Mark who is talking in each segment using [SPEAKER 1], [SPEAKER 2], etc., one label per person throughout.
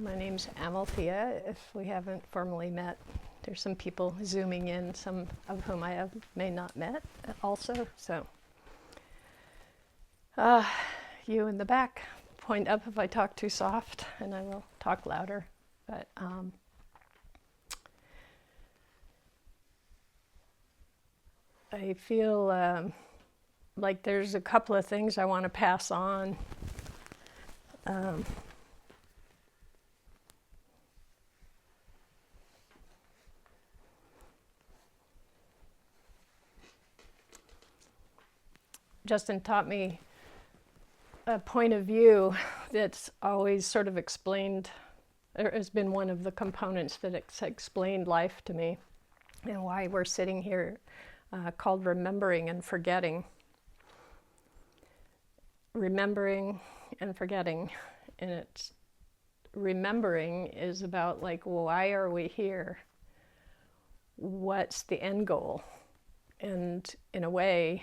[SPEAKER 1] My name's Amalthea, if we haven't formally met. There's some people zooming in, some of whom I may not met also. So, you in the back, point up if I talk too soft, and I will talk louder. But I feel like there's a couple of things I want to pass on. Justin taught me a point of view that's always sort of explained, or has been one of the components that explained life to me and why we're sitting here, called remembering and forgetting. Remembering and forgetting. And it's remembering is about like, why are we here? What's the end goal? And in a way,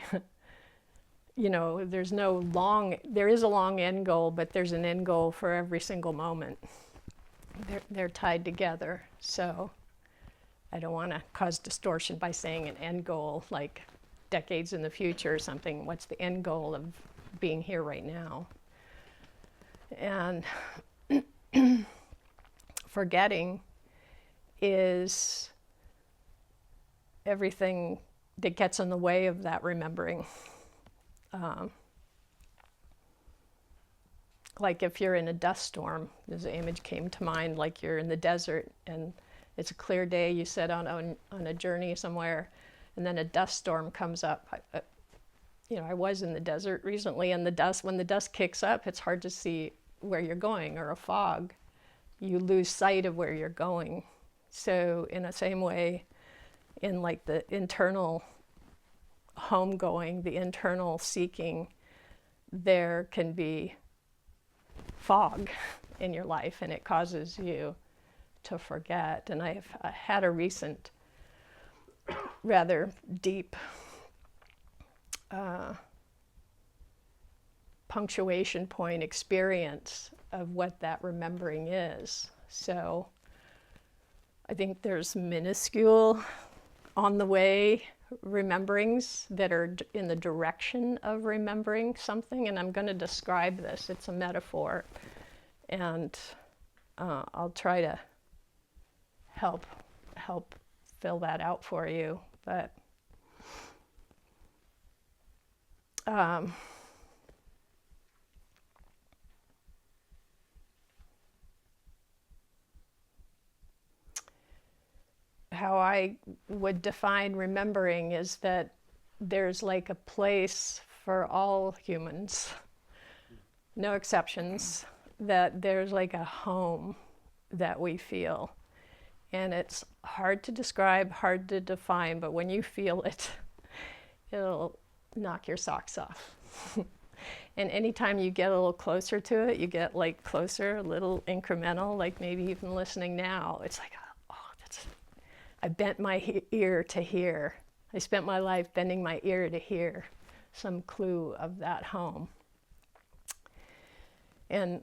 [SPEAKER 1] you know, there is a long end goal, but there's an end goal for every single moment. They're tied together. So I don't want to cause distortion by saying an end goal like decades in the future or something. What's the end goal of being here right now? And forgetting is everything that gets in the way of that remembering. Like if you're in a dust storm, this image came to mind, like you're in the desert and it's a clear day, you set on a journey somewhere, and then a dust storm comes up. I was in the desert recently, and when the dust kicks up, it's hard to see where you're going, or a fog. You lose sight of where you're going. So in the same way, in like the internal homegoing, the internal seeking, there can be fog in your life, and it causes you to forget. And I had a recent, rather deep punctuation point experience of what that remembering is. So I think there's minuscule on the way rememberings that are in the direction of remembering something, and I'm going to describe this. It's a metaphor, and I'll try to help fill that out for you. But how I would define remembering is that there's like a place for all humans, no exceptions, that there's like a home that we feel. And it's hard to describe, hard to define, but when you feel it, it'll knock your socks off. And anytime you get a little closer to it, you get like closer, a little incremental, like maybe even listening now, it's like, I bent my ear to hear. I spent my life bending my ear to hear some clue of that home. And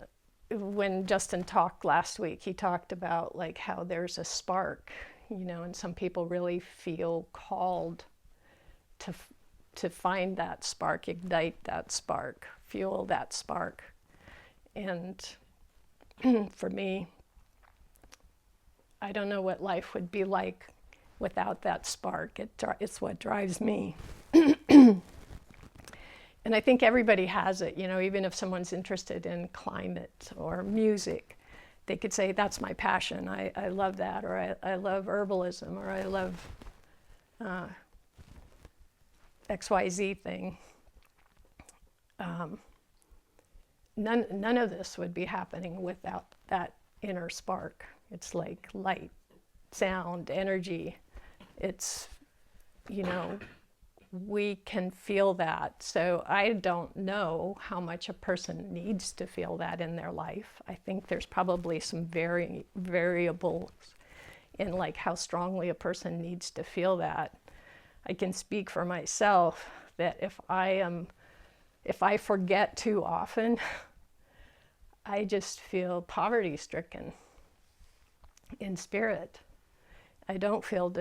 [SPEAKER 1] when Justin talked last week, he talked about like how there's a spark, and some people really feel called to find that spark, ignite that spark, fuel that spark. And for me, I don't know what life would be like without that spark. It's what drives me. And I think everybody has it, even if someone's interested in climate or music, they could say, that's my passion. I love that, or I love herbalism, or I love XYZ thing. None of this would be happening without that inner spark. It's like light, sound, energy. It's, we can feel that. So I don't know how much a person needs to feel that in their life. I think there's probably some variables in like how strongly a person needs to feel that. I can speak for myself that if I forget too often, I just feel poverty stricken. in spirit. I don't feel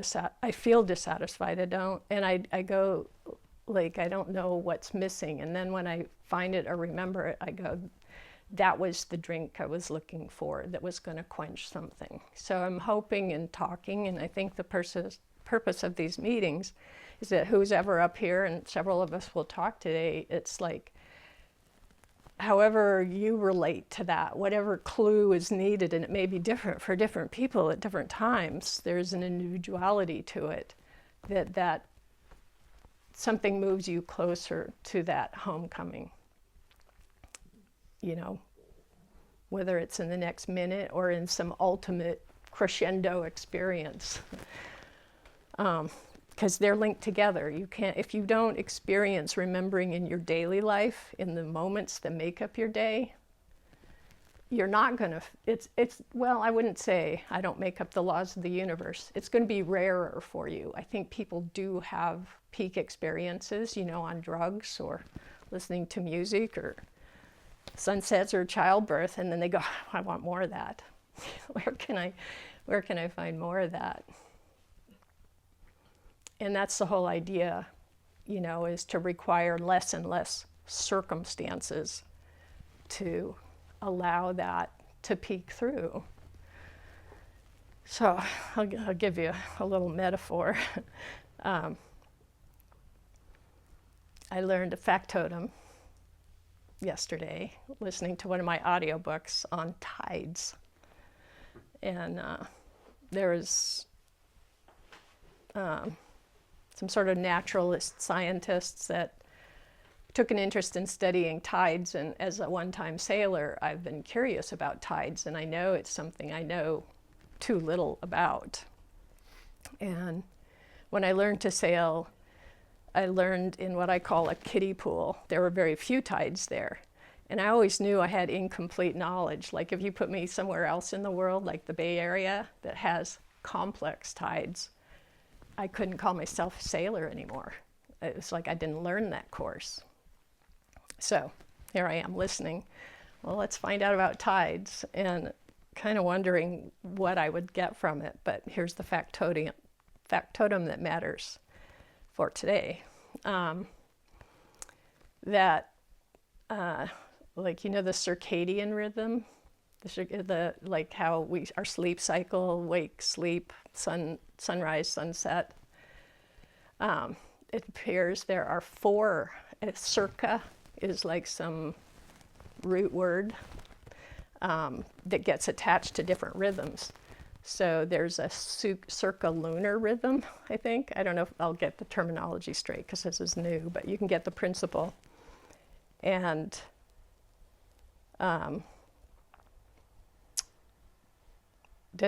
[SPEAKER 1] I feel dissatisfied. I don't, and I go like, I don't know what's missing. And then when I find it or remember it, I go, that was the drink I was looking for that was going to quench something. So I'm hoping and talking, and I think the purpose of these meetings is that who's ever up here, and several of us will talk today, it's like, however you relate to that, whatever clue is needed, and it may be different for different people at different times, there's an individuality to it, that something moves you closer to that homecoming. You know, whether it's in the next minute or in some ultimate crescendo experience. Because they're linked together. You can't, if you don't experience remembering in your daily life, in the moments that make up your day, you're not gonna, well, I wouldn't say I don't make up the laws of the universe. It's gonna be rarer for you. I think people do have peak experiences, you know, on drugs or listening to music or sunsets or childbirth, and then they go, I want more of that. Where can I find more of that? And that's the whole idea, you know, is to require less and less circumstances to allow that to peek through. So I'll give you a little metaphor. I learned a factotum yesterday, listening to one of my audiobooks on tides. And there was some sort of naturalist scientists that took an interest in studying tides, and as a one-time sailor, I've been curious about tides, and I know it's something I know too little about. And when I learned to sail, I learned in what I call a kiddie pool. There were very few tides there. And I always knew I had incomplete knowledge. Like if you put me somewhere else in the world, like the Bay Area, that has complex tides, I couldn't call myself a sailor anymore. It was like I didn't learn that course. So here I am listening. Well, let's find out about tides, and kind of wondering what I would get from it. But here's the factotum that matters for today. Like, you know, the circadian rhythm, the like how our sleep cycle, wake, sleep, sunrise, sunset. It appears there are 4. Circa is like some root word that gets attached to different rhythms. So there's a circa-lunar rhythm, I think. I don't know if I'll get the terminology straight because this is new, but you can get the principle. And then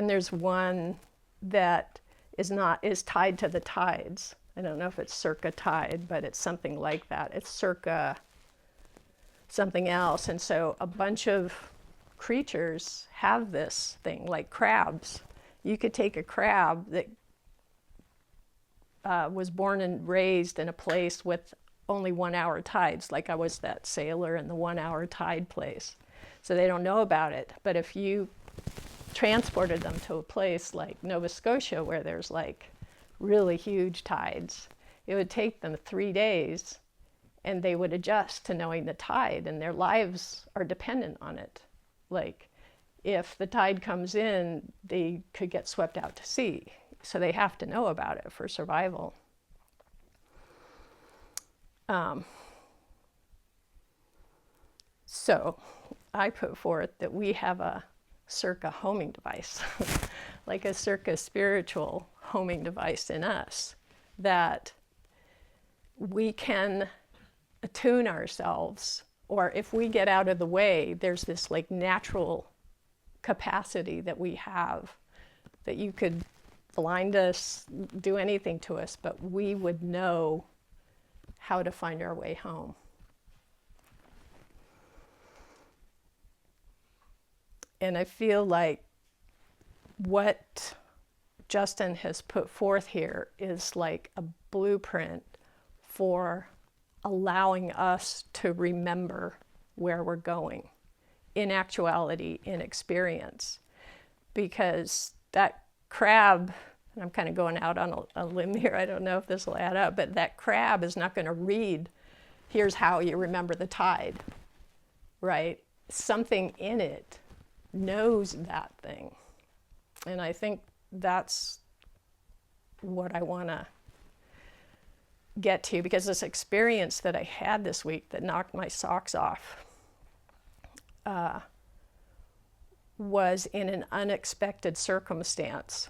[SPEAKER 1] there's one that is tied to the tides. I don't know if it's circa tide, but it's something like that. It's circa something else. And so a bunch of creatures have this thing, like crabs. You could take a crab that was born and raised in a place with only 1 hour tides, like I was that sailor in the 1 hour tide place. So they don't know about it. But if you transported them to a place like Nova Scotia where there's like really huge tides, it would take them 3 days and they would adjust to knowing the tide, and their lives are dependent on it. Like if the tide comes in, they could get swept out to sea. So they have to know about it for survival. So I put forth that we have a circa homing device, like a circa spiritual homing device in us, that we can attune ourselves, or if we get out of the way, there's this like natural capacity that we have that you could blind us, do anything to us, but we would know how to find our way home. And I feel like what Justin has put forth here is like a blueprint for allowing us to remember where we're going in actuality, in experience. Because that crab, and I'm kind of going out on a limb here, I don't know if this will add up, but that crab is not going to read, here's how you remember the tide, right? Something in it knows that thing. And I think that's what I want to get to, because this experience that I had this week that knocked my socks off was in an unexpected circumstance.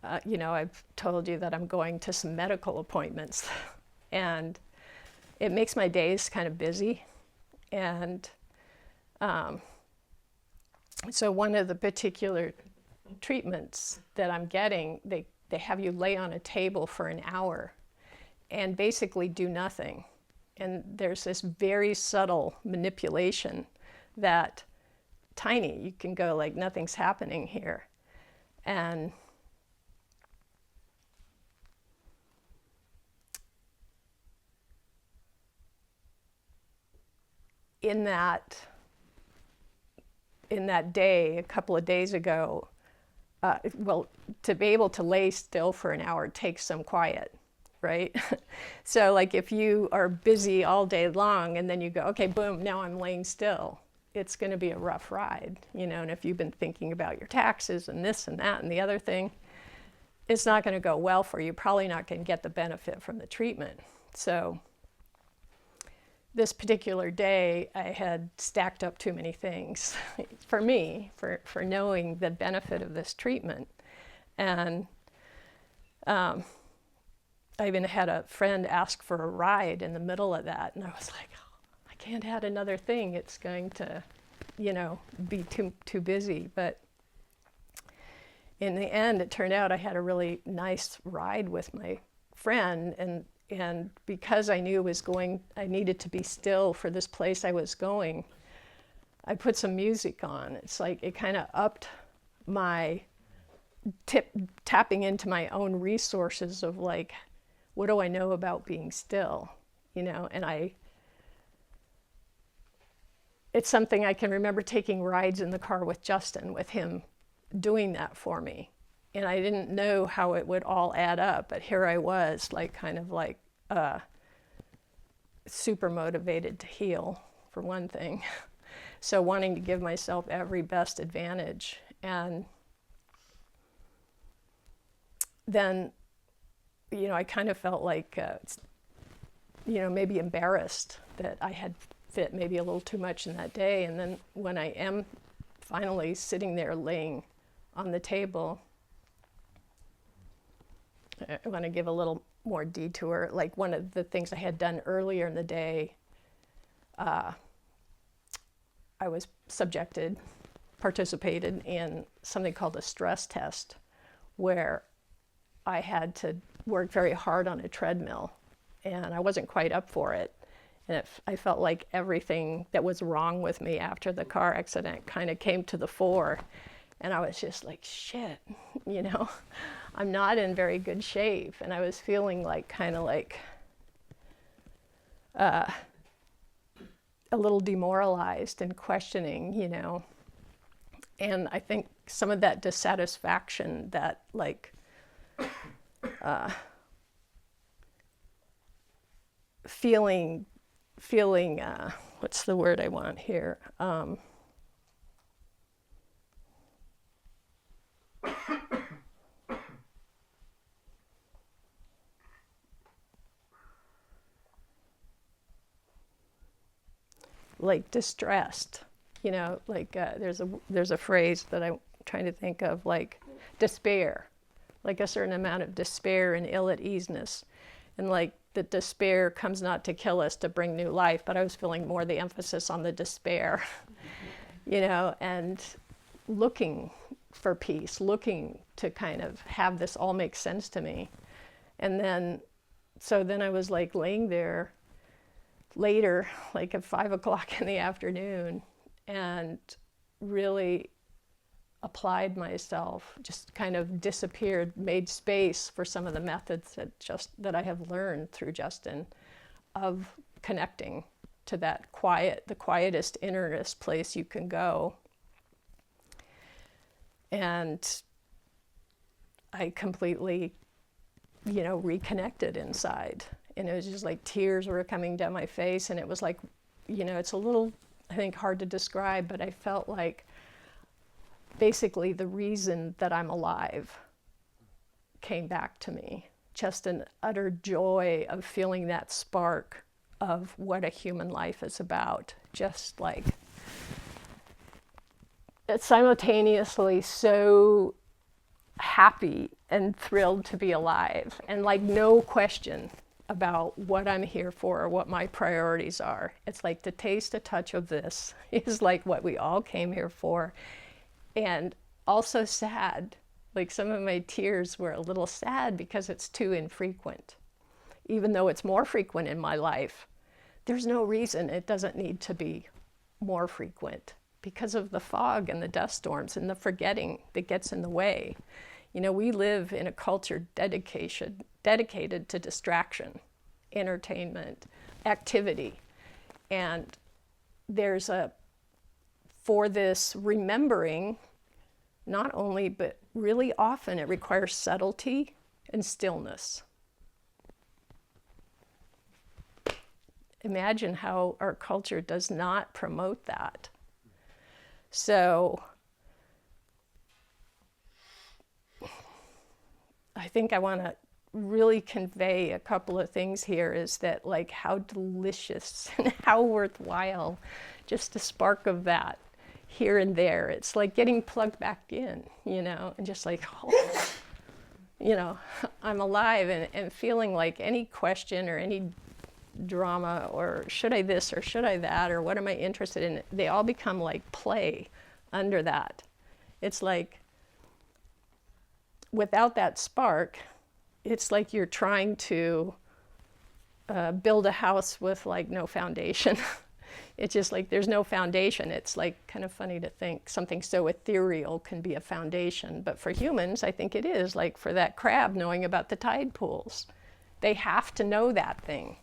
[SPEAKER 1] I've told you that I'm going to some medical appointments, and it makes my days kind of busy. And so one of the particular treatments that I'm getting, they have you lay on a table for an hour and basically do nothing. And there's this very subtle manipulation that tiny, you can go like, nothing's happening here. And in that day, a couple of days ago, to be able to lay still for an hour takes some quiet, right? So like if you are busy all day long and then you go, okay, boom, now I'm laying still, it's going to be a rough ride, and if you've been thinking about your taxes and this and that and the other thing, it's not going to go well for you. Probably not going to get the benefit from the treatment. So this particular day, I had stacked up too many things for me, for knowing the benefit of this treatment. And I even had a friend ask for a ride in the middle of that. And I was like, oh, I can't add another thing. It's going to, be too busy. But in the end, it turned out I had a really nice ride with my friend. And because I knew I needed to be still for this place I was going, I put some music on. It's like it kind of upped my tapping into my own resources of like, what do I know about being still? And it's something I can remember taking rides in the car with Justin, with him doing that for me. And I didn't know how it would all add up, but here I was, like kind of like super motivated to heal, for one thing. So wanting to give myself every best advantage. And then, I kind of felt like, maybe embarrassed that I had fit maybe a little too much in that day. And then when I am finally sitting there laying on the table, I want to give a little more detour. Like one of the things I had done earlier in the day, I was participated in something called a stress test, where I had to work very hard on a treadmill, and I wasn't quite up for it. And I felt like everything that was wrong with me after the car accident kind of came to the fore. And I was just like, shit, I'm not in very good shape. And I was feeling like kind of like a little demoralized and questioning, And I think some of that dissatisfaction, that like feeling, what's the word I want here? Like distressed, like there's a phrase that I'm trying to think of, like despair, like a certain amount of despair and ill-at-easeness. And like the despair comes not to kill us, to bring new life, but I was feeling more the emphasis on the despair, and looking for peace, looking to kind of have this all make sense to me. And then I was like laying there later, like at 5 o'clock in the afternoon, and really applied myself, just kind of disappeared, made space for some of the methods that I have learned through Justin, of connecting to that the quietest, innerest place you can go. And I completely, reconnected inside. And it was just like tears were coming down my face. And it was like, it's a little, I think, hard to describe, but I felt like basically the reason that I'm alive came back to me. Just an utter joy of feeling that spark of what a human life is about. Just like, it's simultaneously so happy and thrilled to be alive, and like no question about what I'm here for or what my priorities are. It's like the taste, a touch of this is like what we all came here for. And also sad, like some of my tears were a little sad because it's too infrequent. Even though it's more frequent in my life, there's no reason it doesn't need to be more frequent because of the fog and the dust storms and the forgetting that gets in the way. We live in a culture dedicated to distraction, entertainment, activity. And for this remembering, not only, but really often it requires subtlety and stillness. Imagine how our culture does not promote that. So I think I want to really convey a couple of things here, is that like how delicious and how worthwhile just a spark of that here and there. It's like getting plugged back in, and just like, I'm alive, and feeling like any question or any drama or should I this or should I that or what am I interested in, they all become like play under that. It's like without that spark, it's like you're trying to build a house with like no foundation. It's just like there's no foundation. It's like kind of funny to think something so ethereal can be a foundation. But for humans, I think it is. Like for that crab knowing about the tide pools, they have to know that thing.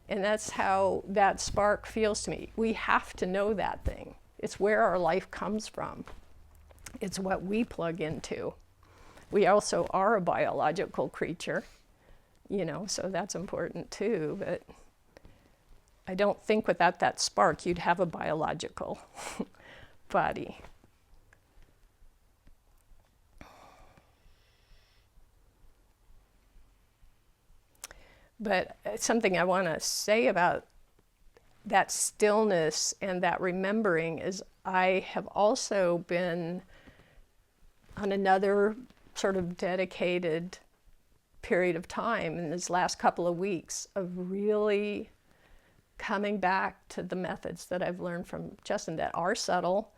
[SPEAKER 1] And that's how that spark feels to me. We have to know that thing. It's where our life comes from. It's what we plug into. We also are a biological creature, so that's important too. But I don't think without that spark you'd have a biological body. But something I want to say about that stillness and that remembering is I have also been on another sort of dedicated period of time in this last couple of weeks of really coming back to the methods that I've learned from Justin that are subtle,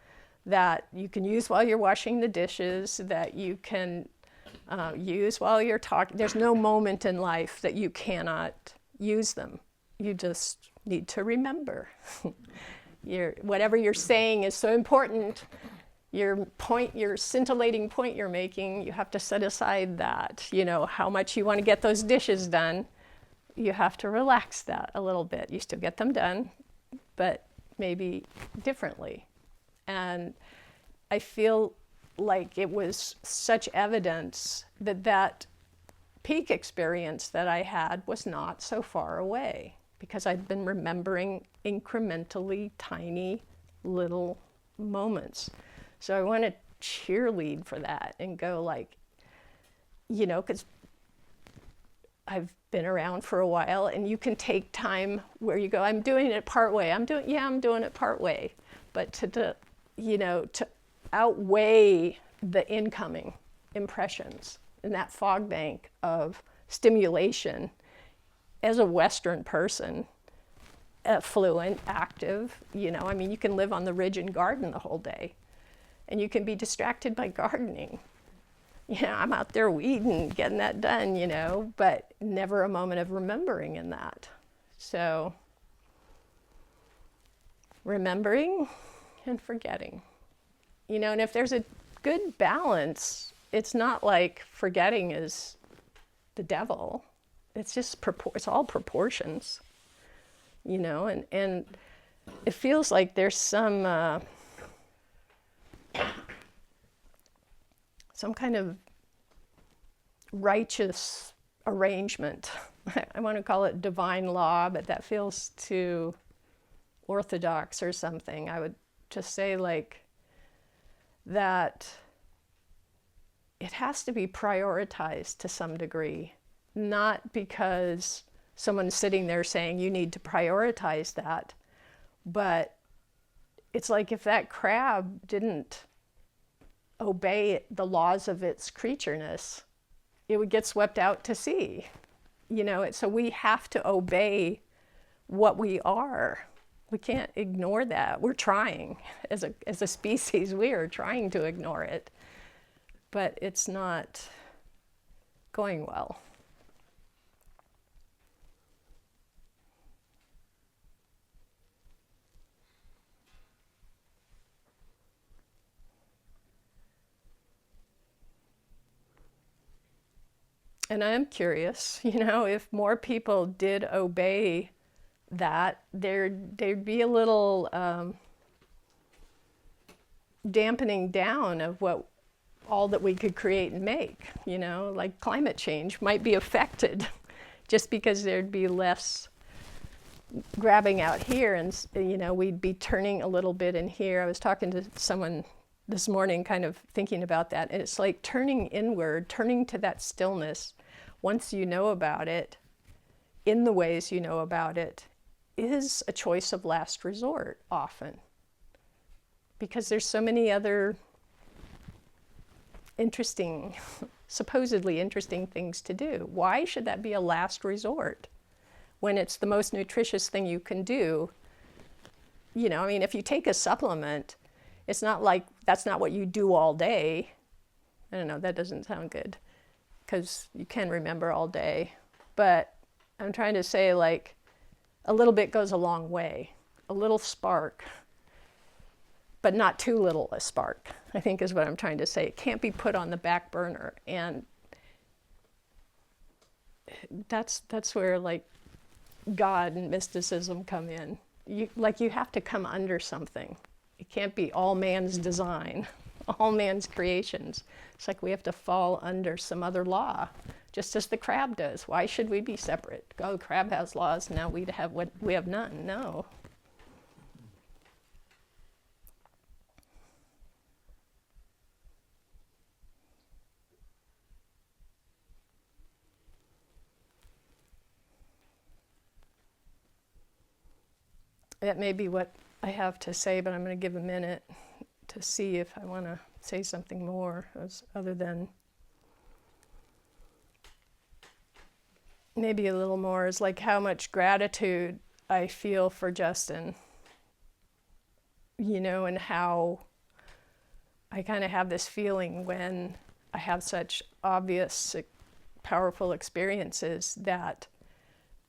[SPEAKER 1] that you can use while you're washing the dishes, that you can use while you're talking. There's no moment in life that you cannot use them. You just need to remember. Whatever you're saying is so important. Your scintillating point you're making, you have to set aside that, how much you want to get those dishes done. You have to relax that a little bit. You still get them done, but maybe differently. And I feel like it was such evidence that peak experience that I had was not so far away, because I'd been remembering incrementally tiny little moments. So I want to cheerlead for that and go like, because I've been around for a while, and you can take time where you go, I'm doing it part way. I'm doing it part way. But to outweigh the incoming impressions in that fog bank of stimulation as a Western person, fluent, active, you can live on the ridge and garden the whole day, and you can be distracted by gardening. I'm out there weeding, getting that done, but never a moment of remembering in that. So, remembering and forgetting. And if there's a good balance, it's not like forgetting is the devil. It's just, it's all proportions, and it feels like there's some kind of righteous arrangement. I want to call it divine law, but that feels too orthodox or something. I would just say like that it has to be prioritized to some degree, not because someone's sitting there saying you need to prioritize that, but it's like if that crab didn't obey the laws of its creatureness, it would get swept out to sea. You know, so we have to obey what we are. We can't ignore that. We're trying. As a species, we are trying to ignore it. But it's not going well. And I'm curious, you know, if more people did obey that, there'd be a little dampening down of what all that we could create and make, you know, like climate change might be affected just because there'd be less grabbing out here and, you know, we'd be turning a little bit in here. I was talking to someone this morning kind of thinking about that, and it's like turning inward, turning to that stillness once you know about it, in the ways you know about it, is a choice of last resort often. Because there's so many other interesting, supposedly interesting things to do. Why should that be a last resort when it's the most nutritious thing you can do? You know, I mean, if you take a supplement, it's not like that's not what you do all day. I don't know, that doesn't sound good because you can remember all day. But I'm trying to say, like, a little bit goes a long way. A little spark, but not too little a spark, I think is what I'm trying to say. It can't be put on the back burner. And that's where, like, God and mysticism come in. You have to come under something. It can't be all man's design, all man's creations. It's like we have to fall under some other law, just as the crab does. Why should we be separate? Oh, the crab has laws, now we have none. No. That may be what I have to say, but I'm going to give a minute to see if I want to say something more other than maybe a little more is like how much gratitude I feel for Justin, you know, and how I kind of have this feeling when I have such obvious, powerful experiences that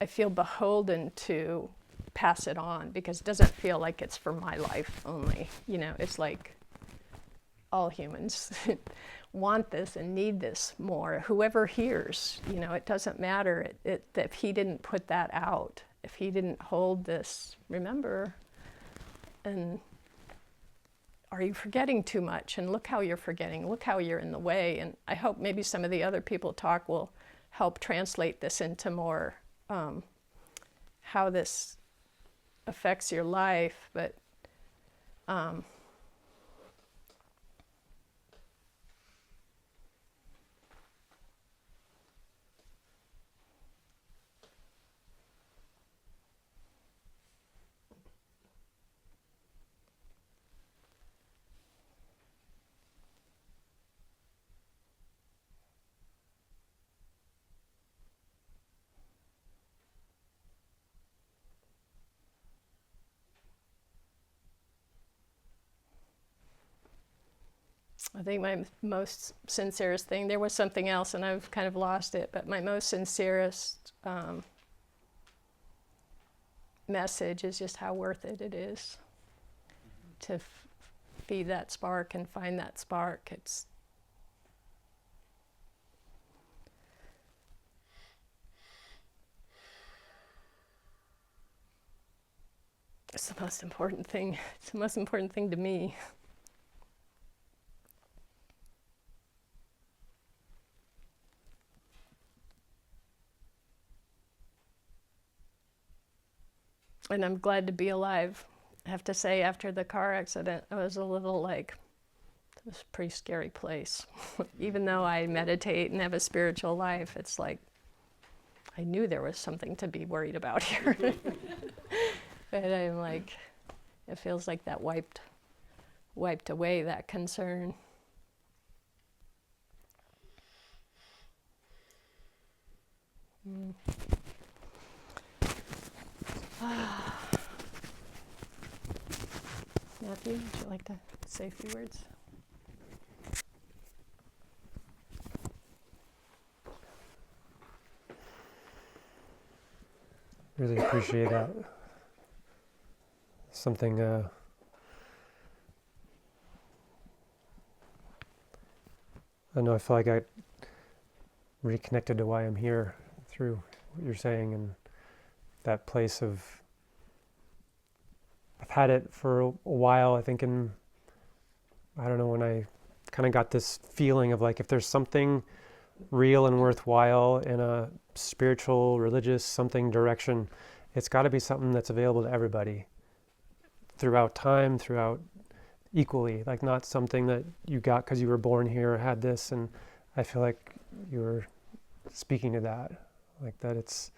[SPEAKER 1] I feel beholden to pass it on, because it doesn't feel like it's for my life only. You know, it's like all humans want this and need this more. Whoever hears, you know, it doesn't matter if he didn't put that out, if he didn't hold this, remember, and are you forgetting too much? And look how you're forgetting, look how you're in the way. And I hope maybe some of the other people talk will help translate this into more how this affects your life, but I think my most sincerest thing, there was something else and I've kind of lost it, but my most sincerest message is just how worth it is to feed that spark and find that spark. It's the most important thing. It's the most important thing to me. And I'm glad to be alive. I have to say, after the car accident, I was a little like, it was a pretty scary place. Even though I meditate and have a spiritual life, it's like, I knew there was something to be worried about here. But I'm like, it feels like that wiped away that concern. Matthew, would you like to say a few words?
[SPEAKER 2] Really appreciate that. Something I know I feel like I reconnected to why I'm here through what you're saying, and that place of, I've had it for a while, I think I don't know, when I kind of got this feeling of like, if there's something real and worthwhile in a spiritual, religious, something direction, it's got to be something that's available to everybody throughout time, throughout equally, like not something that you got because you were born here or had this. And I feel like you were speaking to that, like that it's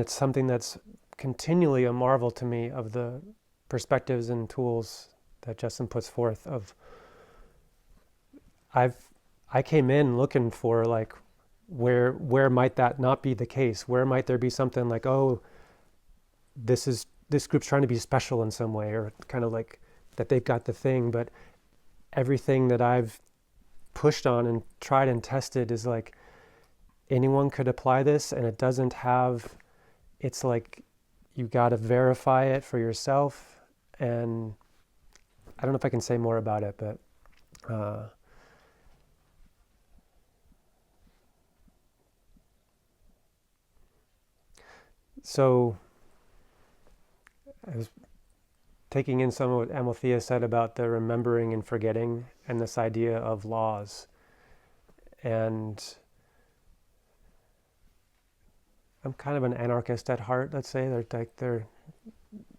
[SPEAKER 2] something that's continually a marvel to me, of the perspectives and tools that Justin puts forth. Of I came in looking for like, where might that not be the case? Where might there be something like, oh, this group's trying to be special in some way, or kind of like that they've got the thing. But everything that I've pushed on and tried and tested is like, anyone could apply this, and it doesn't have, it's like you got to verify it for yourself. And I don't know if I can say more about it, but so I was taking in some of what Amalthea said about the remembering and forgetting, and this idea of laws. And I'm kind of an anarchist at heart, let's say. Their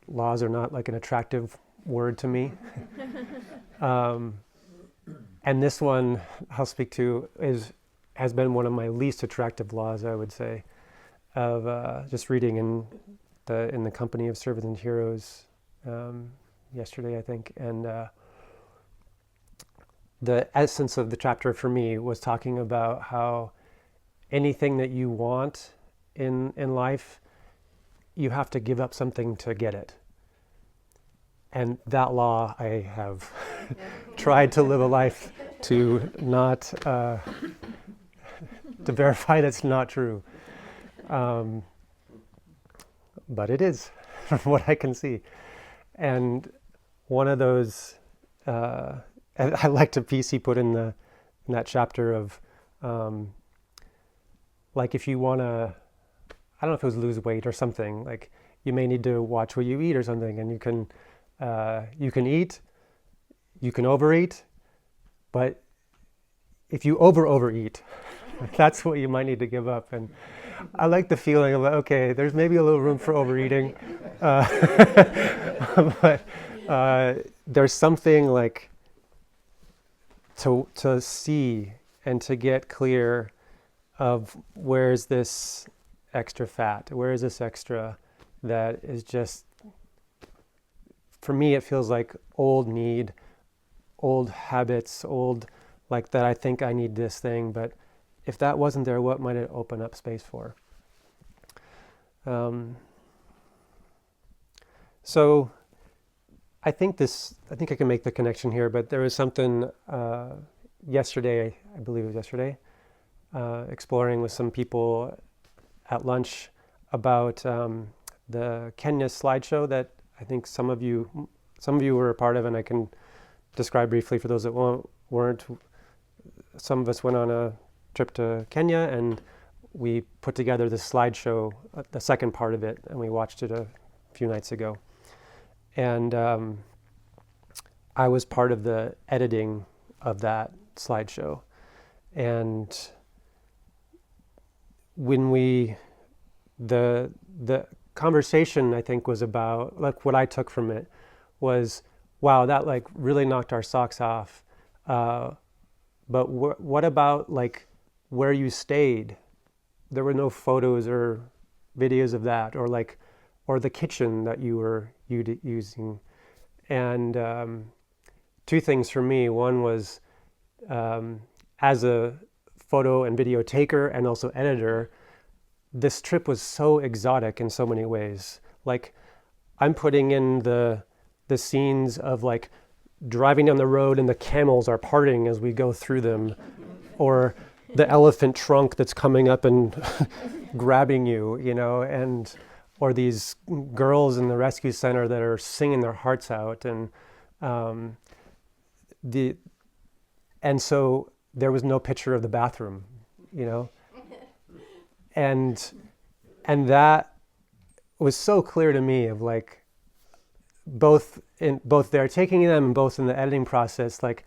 [SPEAKER 2] laws are not like an attractive word to me. And this one I'll speak to has been one of my least attractive laws, I would say, of just reading in the Company of Servants and Heroes yesterday, I think. And the essence of the chapter for me was talking about how anything that you want in life, you have to give up something to get it. And that law, I have tried to live a life to not, to verify that's not true. But it is, from what I can see. And one of those, and I liked a piece he put in that chapter of, like if you want to, I don't know if it was lose weight or something, like you may need to watch what you eat or something, and you can eat, you can overeat, but if you overeat, that's what you might need to give up. And I like the feeling of, okay, there's maybe a little room for overeating, but there's something like to see and to get clear of, where's this extra fat, where is this extra that is just, for me it feels like old need, old habits, old, like that I think I need this thing, but if that wasn't there, what might it open up space for? So I think I can make the connection here, but there was something yesterday, I believe it was yesterday, exploring with some people at lunch about the Kenya slideshow that I think some of you were a part of, and I can describe briefly for those that weren't. Some of us went on a trip to Kenya, and we put together this slideshow, the second part of it, and we watched it a few nights ago. And I was part of the editing of that slideshow. And when the conversation, I think, was about, like, what I took from it was, wow, that like really knocked our socks off. But what about like where you stayed? There were no photos or videos of that, or the kitchen that you were using. And two things for me. One was, as a photo and video taker and also editor, this trip was so exotic in so many ways. Like, I'm putting in the scenes of like driving down the road and the camels are parting as we go through them, or the elephant trunk that's coming up and grabbing you, and or these girls in the rescue center that are singing their hearts out, and and so there was no picture of the bathroom, and that was so clear to me, of like, both there taking them and both in the editing process, like,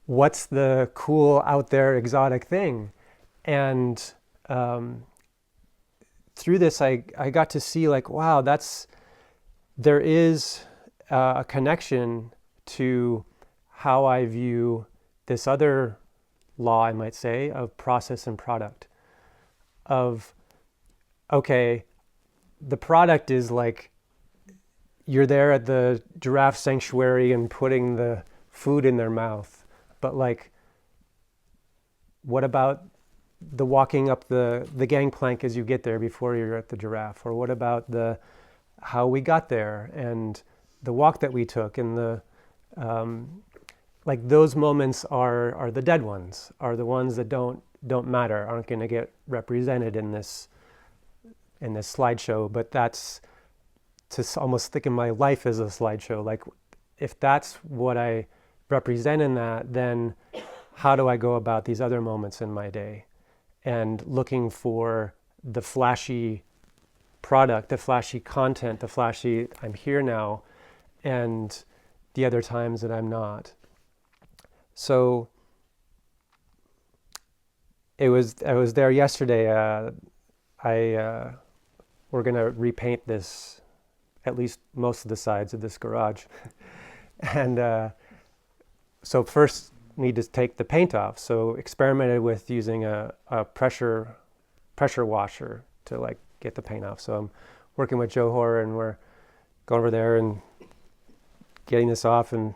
[SPEAKER 2] what's the cool out there exotic thing. And through this I got to see, like, wow, there is a connection to how I view this other law, I might say, of process and product. Of, okay, the product is like, you're there at the giraffe sanctuary and putting the food in their mouth. But like, what about the walking up the gangplank as you get there before you're at the giraffe? Or what about how we got there and the walk that we took, and like, those moments are the dead ones, are the ones that don't matter, aren't going to get represented in this slideshow. But that's to almost think of my life as a slideshow. Like, if that's what I represent in that, then how do I go about these other moments in my day? And looking for the flashy product, the flashy content, the flashy, I'm here now, and the other times that I'm not. So I was there yesterday. We're going to repaint this, at least most of the sides of this garage. And so first need to take the paint off. So experimented with using a pressure washer to like get the paint off. So I'm working with Johanna, and we're going over there and getting this off. And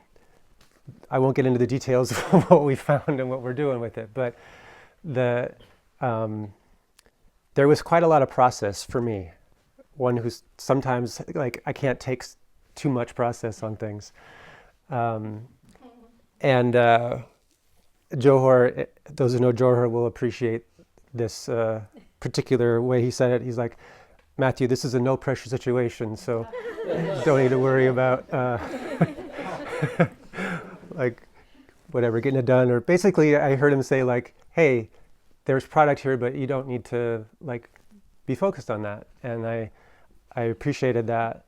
[SPEAKER 2] I won't get into the details of what we found and what we're doing with it, but there was quite a lot of process for me. One who's sometimes, like, I can't take too much process on things. And Johor, those who know Johor will appreciate this particular way he said it. He's like, Matthew, this is a no pressure situation, so don't need to worry about like, whatever, getting it done. Or basically I heard him say, like, hey, there's product here, but you don't need to like be focused on that. And I appreciated that,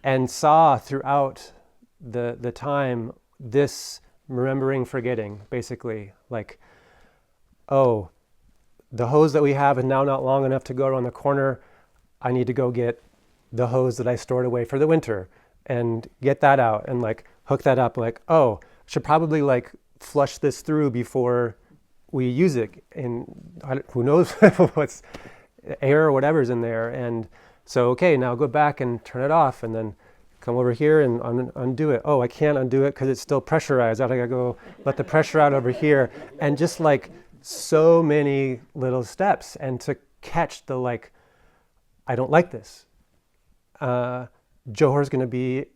[SPEAKER 2] and saw throughout the time this remembering, forgetting, basically, like, oh, the hose that we have is now not long enough to go around the corner. I need to go get the hose that I stored away for the winter and get that out and like hook that up. Like, oh, should probably like flush this through before we use it. And who knows what's air or whatever's in there. And so, okay, now go back and turn it off, and then come over here and undo it. Oh, I can't undo it because it's still pressurized. I gotta go let the pressure out over here. And just like so many little steps, and to catch the like, I don't like this. Johor's gonna be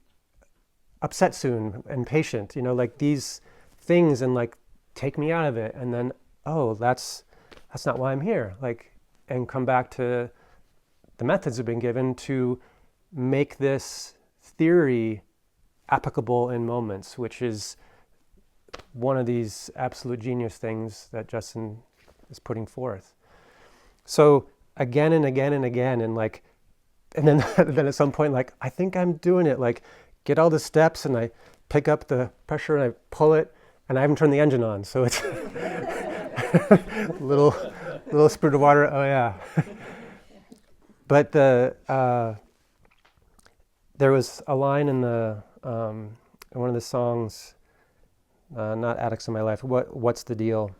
[SPEAKER 2] upset soon and patient, like these things, and like take me out of it. And then, oh, that's not why I'm here. Like, and come back to the methods have been given to make this theory applicable in moments, which is one of these absolute genius things that Justin is putting forth. So again and again and again, and like, and then then at some point, like, I think I'm doing it. Like, get all the steps, and I pick up the pressure and I pull it, and I haven't turned the engine on, so it's little little spurt of water. Oh yeah. But there was a line in one of the songs, not Addicts in My Life. What's the deal?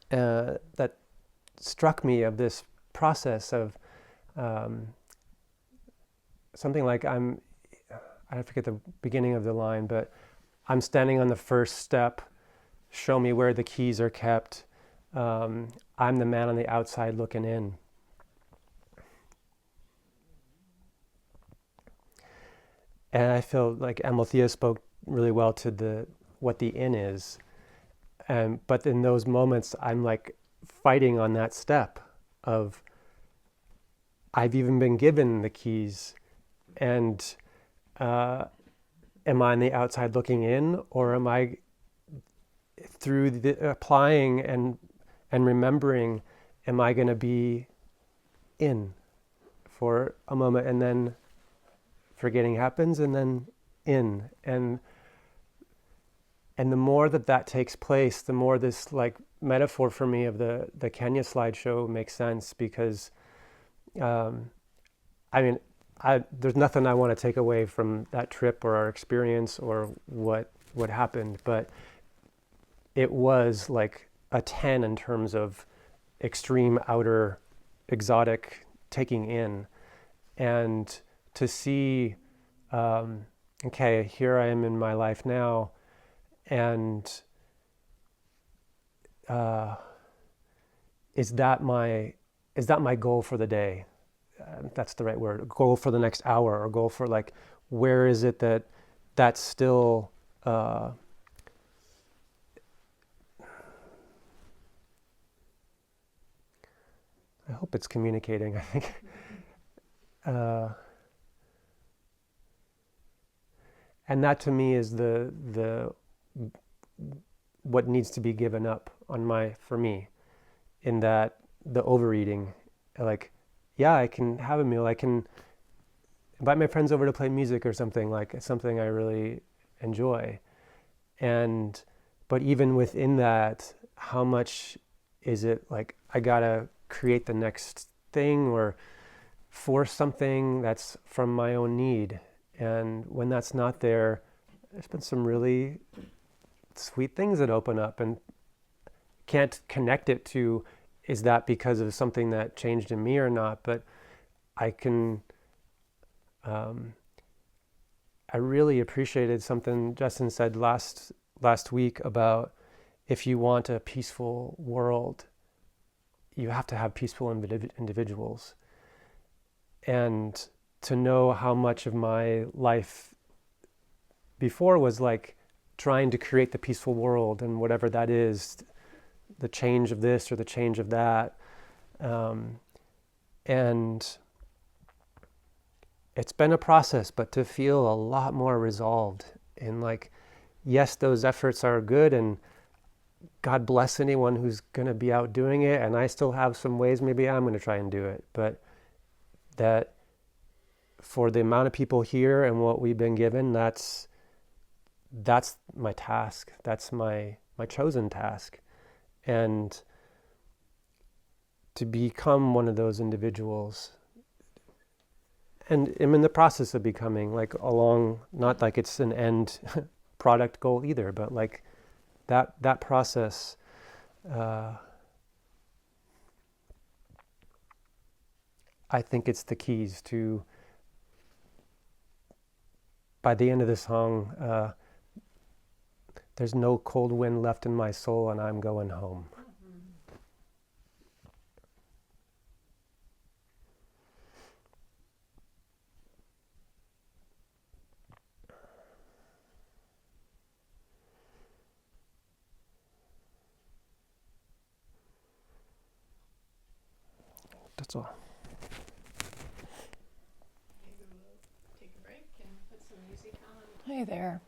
[SPEAKER 2] That struck me of this process of something like I forget the beginning of the line, but I'm standing on the first step. Show me where the keys are kept. I'm the man on the outside looking in. And I feel like Amalthea spoke really well to what the in is. But in those moments, I'm like fighting on that step of I've even been given the keys, and am I on the outside looking in, or am I through the applying and remembering, am I going to be in for a moment, and then forgetting happens, and then in, and the more that takes place, the more this like metaphor for me of the Kenya slideshow makes sense, because I mean, there's nothing I want to take away from that trip or our experience or what happened, but it was like a 10 in terms of extreme outer exotic taking in. And to see, okay, here I am in my life now, and is that my goal for the day? That's the right word. Goal for the next hour, or goal for like, where is it that's still I hope it's communicating. I think and that to me is the what needs to be given up for me, in that the overeating, like, yeah, I can have a meal, I can invite my friends over to play music or something, like it's something I really enjoy, but even within that, how much is it like I gotta create the next thing or force something that's from my own need? And when that's not there, there's been some really sweet things that open up, and can't connect it to, is that because of something that changed in me or not? But I can, I really appreciated something Justin said last week about, if you want a peaceful world, you have to have peaceful individuals. And to know how much of my life before was like trying to create the peaceful world, and whatever that is, the change of this or the change of that. And it's been a process, but to feel a lot more resolved in like, yes, those efforts are good, and God bless anyone who's going to be out doing it. And I still have some ways maybe I'm going to try and do it, but that for the amount of people here and what we've been given, that's my task. That's my chosen task. And to become one of those individuals, and I'm in the process of becoming, like, along, not like it's an end product goal either, but like that process, I think it's the keys to, by the end of the song, there's no cold wind left in my soul, and I'm going home. That's all.
[SPEAKER 1] Maybe we'll take a break and put some music on.
[SPEAKER 3] Hey there.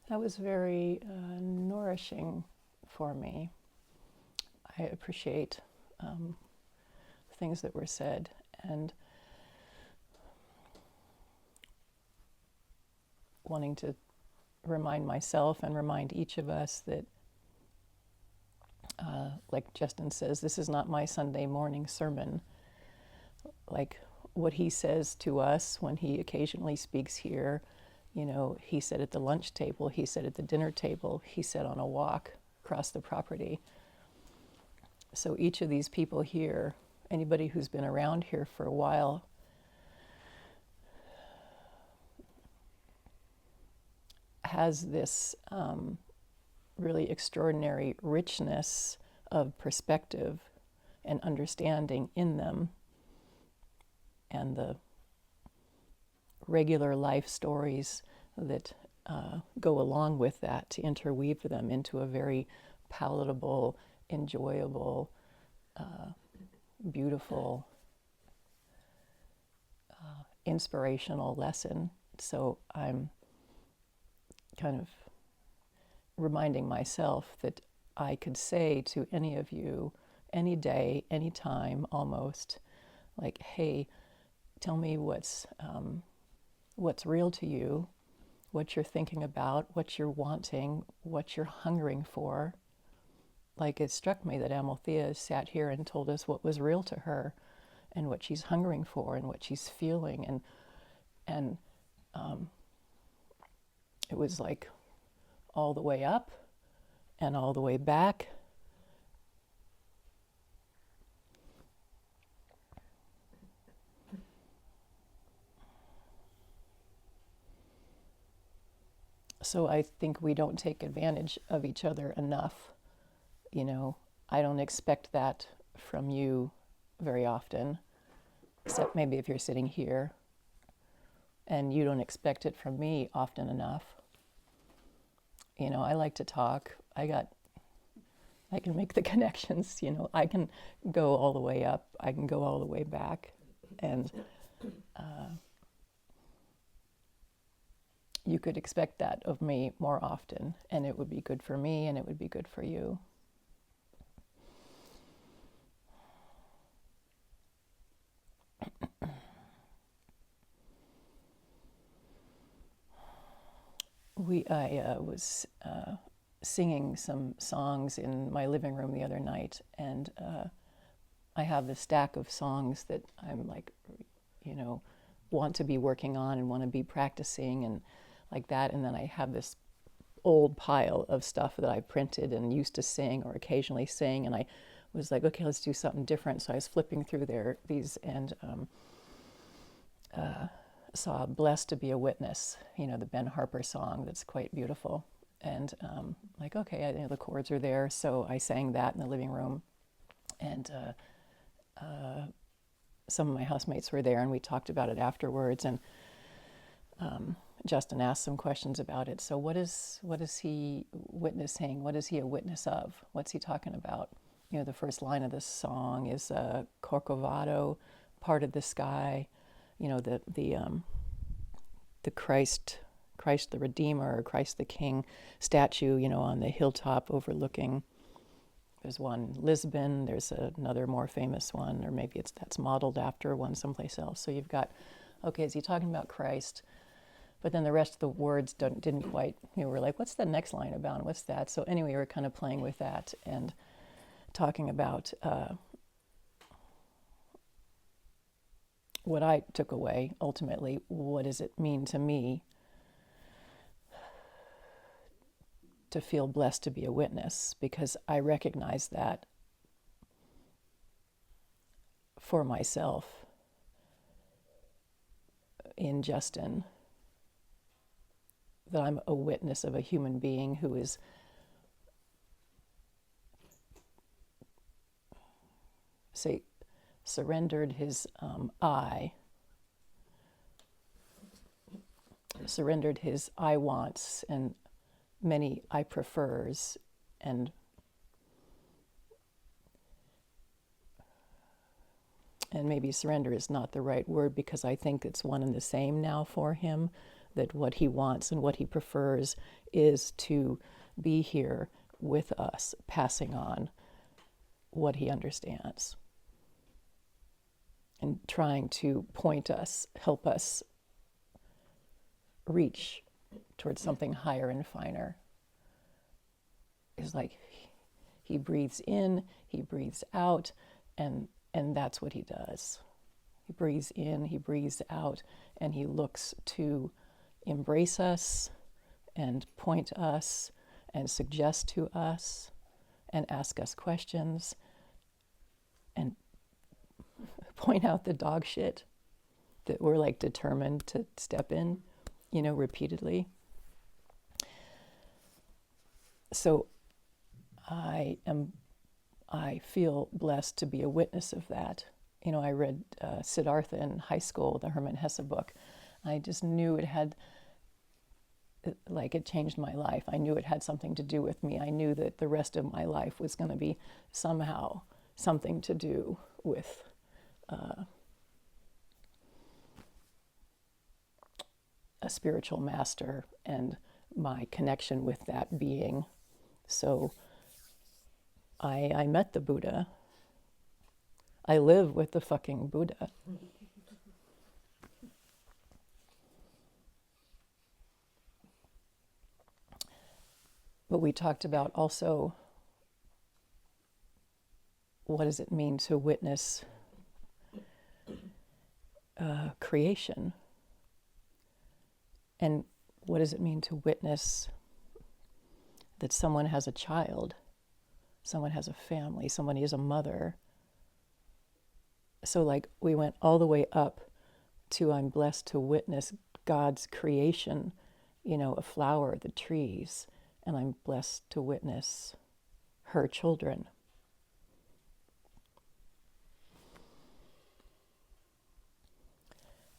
[SPEAKER 3] That was very nourishing for me. I appreciate things that were said, and wanting to remind myself and remind each of us that, like Justin says, this is not my Sunday morning sermon. Like what he says to us when he occasionally speaks here, he said at the lunch table, he said at the dinner table, he said on a walk across the property. So each of these people here, anybody who's been around here for a while, has this really extraordinary richness of perspective and understanding in them, and the regular life stories that go along with that to interweave them into a very palatable, enjoyable, beautiful, inspirational lesson. So I'm kind of reminding myself that I could say to any of you, any day, any time, almost, like, hey, tell me what's real to you, what you're thinking about, what you're wanting, what you're hungering for. Like, it struck me that Amalthea sat here and told us what was real to her and what she's hungering for and what she's feeling, and it was like all the way up and all the way back. So I think we don't take advantage of each other enough. I don't expect that from you very often, except maybe if you're sitting here, and you don't expect it from me often enough. I like to talk. I can make the connections, I can go all the way up, I can go all the way back, and you could expect that of me more often, and it would be good for me and it would be good for you. I was singing some songs in my living room the other night, and I have this stack of songs that I'm like, want to be working on and want to be practicing and like that, and then I have this old pile of stuff that I printed and used to sing or occasionally sing, and I was like, okay, let's do something different. So I was flipping through these and saw "Blessed to Be a Witness," the Ben Harper song that's quite beautiful. And like, okay, the chords are there. So I sang that in the living room. And some of my housemates were there, and we talked about it afterwards. And Justin asked some questions about it. So what is he witnessing? What is he a witness of? What's he talking about? The first line of this song is Corcovado, part of the sky. The Christ the Redeemer, or Christ the King statue, on the hilltop overlooking. There's one Lisbon. There's another more famous one, or maybe that's modeled after one someplace else. So you've got, okay, is he talking about Christ? But then the rest of the words didn't quite. We're like, what's the next line about? What's that? So anyway, we're kind of playing with that and talking about what I took away, ultimately. What does it mean to me to feel blessed to be a witness? Because I recognize that for myself in Justin, that I'm a witness of a human being who is surrendered his surrendered his I wants and many I prefers, and maybe surrender is not the right word, because I think it's one and the same now for him, that what he wants and what he prefers is to be here with us, passing on what he understands and trying to point us, help us reach towards something higher and finer. It's like he breathes in, he breathes out, and that's what he does. He breathes in, he breathes out, and he looks to embrace us and point us and suggest to us and ask us questions and point out the dog shit that we're like determined to step in, repeatedly. So I feel blessed to be a witness of that. I read Siddhartha in high school, the Hermann Hesse book. I just knew it changed my life. I knew it had something to do with me. I knew that the rest of my life was going to be somehow something to do with a spiritual master and my connection with that being. So I met the Buddha. I live with the fucking Buddha. But we talked about also, what does it mean to witness creation? And what does it mean to witness that someone has a child, someone has a family, somebody is a mother? So we went all the way up to I'm blessed to witness God's creation, a flower, the trees, and I'm blessed to witness her children.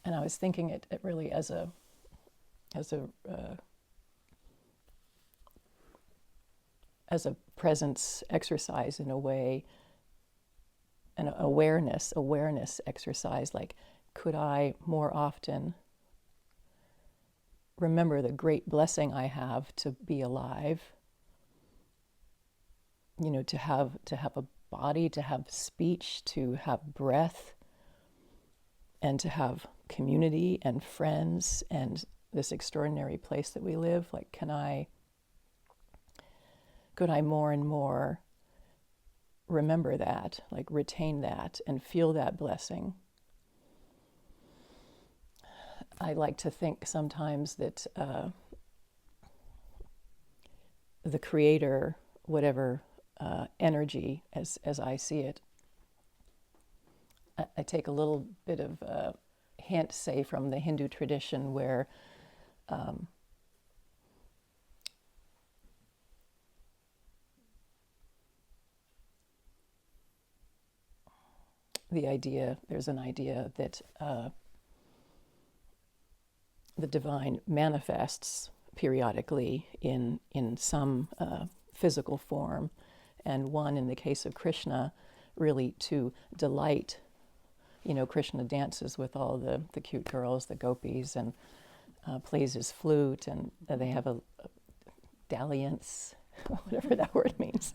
[SPEAKER 3] And I was thinking it really as a presence exercise in a way, an awareness exercise. Could I more often remember the great blessing I have to be alive, to have a body, to have speech, to have breath, and to have community and friends and this extraordinary place that we live? Could I more and more remember that, retain that and feel that blessing? I like to think sometimes that the Creator, whatever energy as I see it, I take a little bit of a hint, say, from the Hindu tradition where there's an idea that the divine manifests periodically in some physical form, and one, in the case of Krishna, really to delight. Krishna dances with all the cute girls, the gopis, and plays his flute, and they have a dalliance, whatever that word means.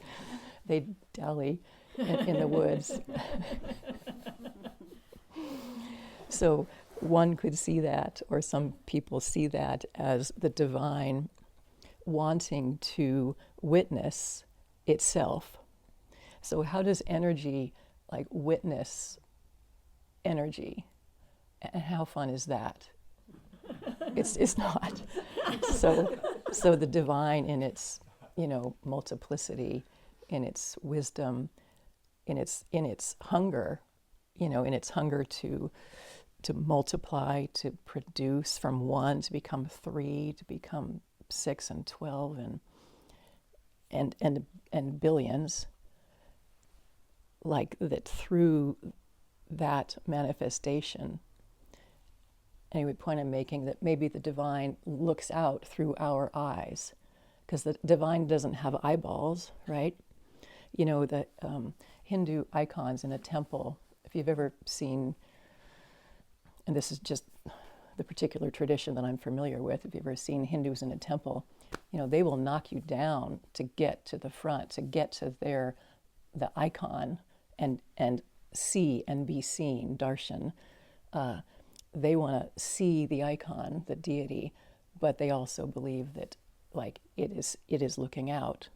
[SPEAKER 3] They dally in the woods. So one could see that, or some people see that, as the divine wanting to witness itself. So how does energy witness energy? And how fun is that? It's not. So the divine in its multiplicity, in its wisdom, in its hunger, in its hunger to multiply, to produce from one to become three, to become 6 and 12 and billions, that through that manifestation. Anyway, point I'm making, that maybe the divine looks out through our eyes, because the divine doesn't have eyeballs, right? The Hindu icons in a temple, if you've ever seen, and this is just the particular tradition that I'm familiar with, if you've ever seen Hindus in a temple, they will knock you down to get to the front, to get to the icon and see and be seen, darshan. They want to see the icon, the deity, but they also believe that like it is looking out.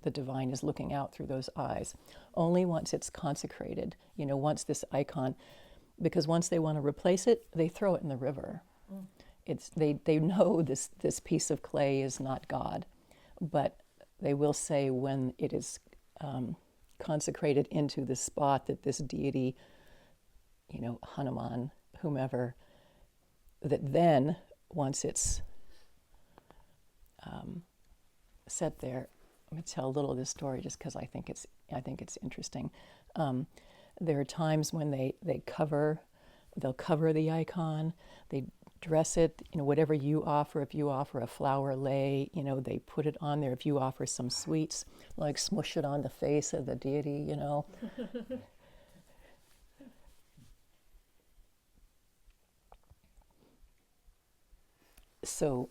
[SPEAKER 3] The divine is looking out through those eyes. Only once it's consecrated, once this icon, because once they want to replace it, they throw it in the river. They know this piece of clay is not God, but they will say when it is consecrated into the spot that this deity, Hanuman, whomever, that then once it's set there. I'm going to tell a little of this story just because I think it's interesting. There are times when they'll cover the icon, they dress it, whatever you offer. If you offer a flower lei, they put it on there. If you offer some sweets, like smush it on the face of the deity, So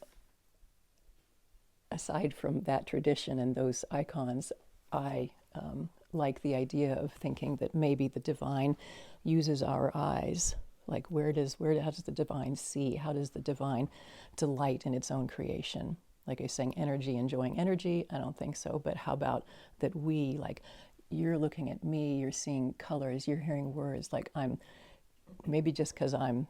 [SPEAKER 3] aside from that tradition and those icons, I like the idea of thinking that maybe the divine uses our eyes. Like how does the divine see? How does the divine delight in its own creation? Like I was saying, energy, enjoying energy, I don't think so. But how about that you're looking at me, you're seeing colors, you're hearing words, maybe just because I'm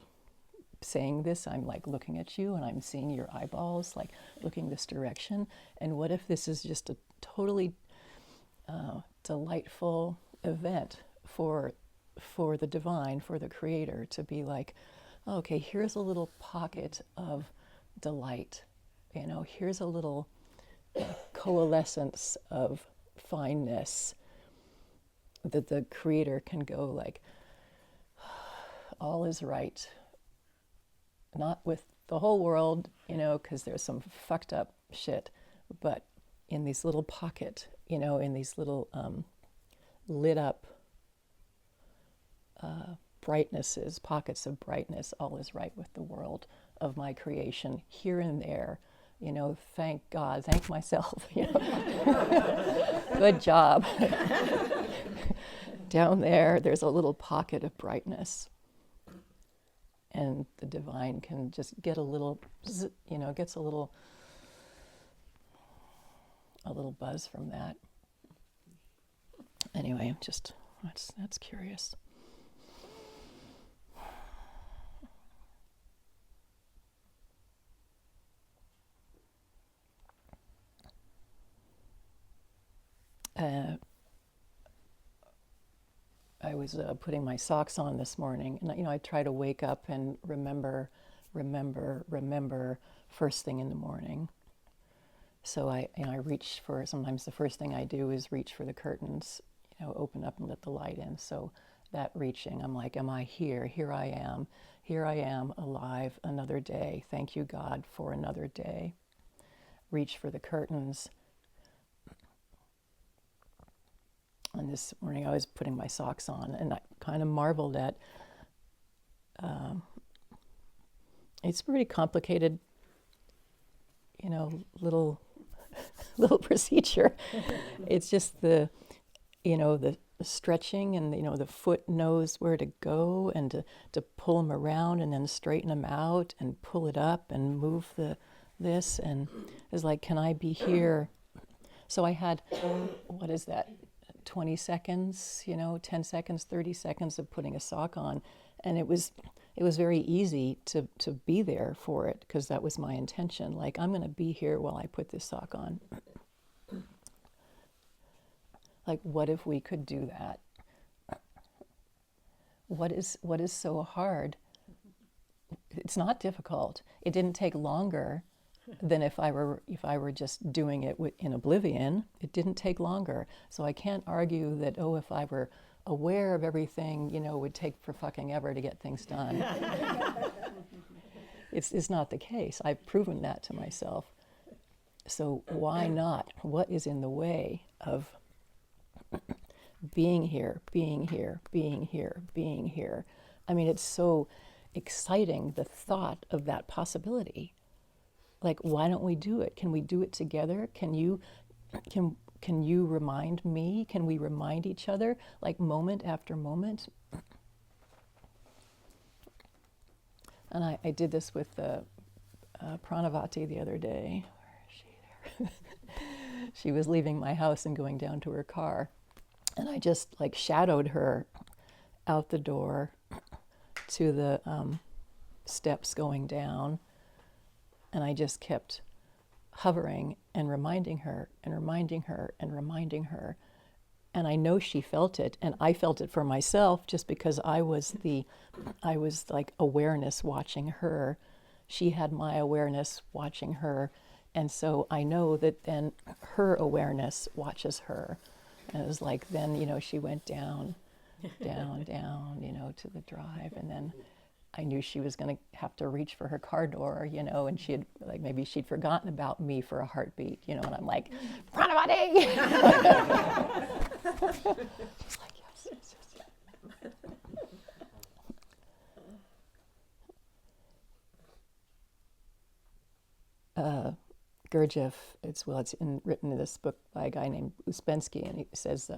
[SPEAKER 3] saying this, I'm like looking at you and I'm seeing your eyeballs, like looking this direction. And what if this is just a totally delightful event for the divine, for the creator, to be like, okay, here's a little pocket of delight. Here's a little coalescence of fineness that the creator can go like, all is right. Not with the whole world, because there's some fucked up shit, but in these little pocket, in these little lit up brightnesses, pockets of brightness, all is right with the world of my creation, here and there, thank God, thank myself, good job. Down there's a little pocket of brightness. And the divine can just get a little, gets a little buzz from that. Anyway, that's curious. I was putting my socks on this morning, and I try to wake up and remember first thing in the morning. So I reach for, sometimes the first thing I do is reach for the curtains, open up and let the light in. So that reaching, I'm like, am I here? Here I am alive, another day. Thank you, God, for another day. Reach for the curtains. And this morning I was putting my socks on, and I kind of marveled at, it's pretty complicated, little procedure. It's just the stretching, and the foot knows where to go, and to pull them around and then straighten them out and pull it up and move this, and it's like, can I be here? So I had, what is that? 20 seconds, 10 seconds, 30 seconds of putting a sock on. And it was very easy to be there for it, because that was my intention. Like, I'm going to be here while I put this sock on. Like, what if we could do that? What is so hard? It's not difficult. It didn't take longer than if I were just doing it in oblivion. It didn't take longer. So I can't argue that, if I were aware of everything, it would take for fucking ever to get things done. It's not the case. I've proven that to myself. So why not? What is in the way of being here, being here, being here, being here? I mean, it's so exciting, the thought of that possibility. Like, why don't we do it? Can we do it together? Can you remind me? Can we remind each other, like moment after moment? And I did this with Pranavati the other day. Where is she there? She was leaving my house and going down to her car. And I just like shadowed her out the door to the steps going down. And I just kept hovering and reminding her and reminding her and reminding her. And I know she felt it, and I felt it for myself just because I was like awareness watching her. She had my awareness watching her. And so I know that then her awareness watches her. And it was like then, she went down, down, to the drive. And then I knew she was going to have to reach for her car door, and she had, like, maybe she'd forgotten about me for a heartbeat, and I'm like, Pranavati! She's like, yes, yes, yes. Gurdjieff, it's written in this book by a guy named Uspensky, and he says,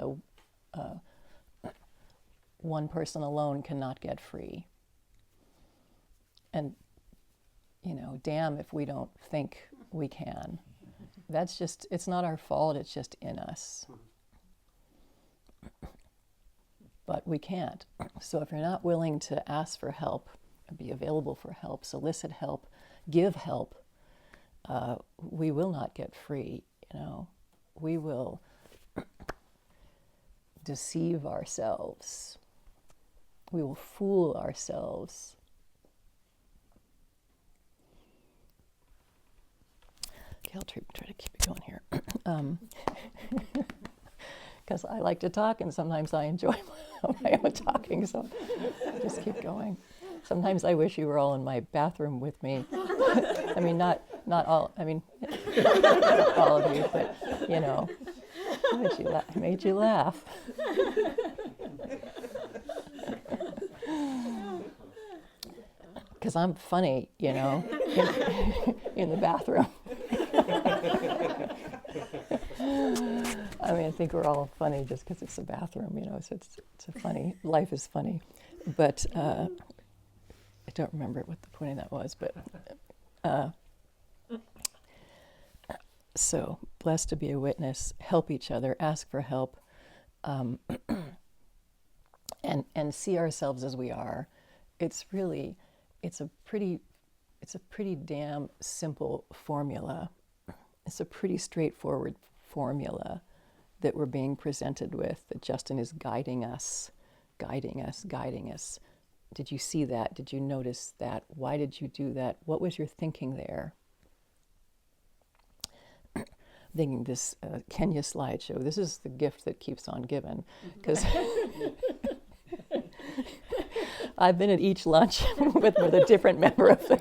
[SPEAKER 3] one person alone cannot get free. And, damn if we don't think we can. That's just, it's not our fault, it's just in us. But we can't. So if you're not willing to ask for help, be available for help, solicit help, give help, we will not get free, We will deceive ourselves. We will fool ourselves. Okay, I'll try to keep it going here. Because I like to talk, and sometimes I enjoy my own talking, so just keep going. Sometimes I wish you were all in my bathroom with me. I mean, not all, not all of you, but, I made you laugh. Because I'm funny, in the bathroom. I think we're all funny just because it's a bathroom, so it's a funny, life is funny. But I don't remember what the point of that was, but so blessed to be a witness, help each other, ask for help, and see ourselves as we are. It's a pretty damn simple formula. It's a pretty straightforward formula that we're being presented with, that Justin is guiding us. Did you see that? Did you notice that? Why did you do that? What was your thinking there? Thinking this Kenya slideshow, this is the gift that keeps on giving, because I've been at each lunch with a different member of the,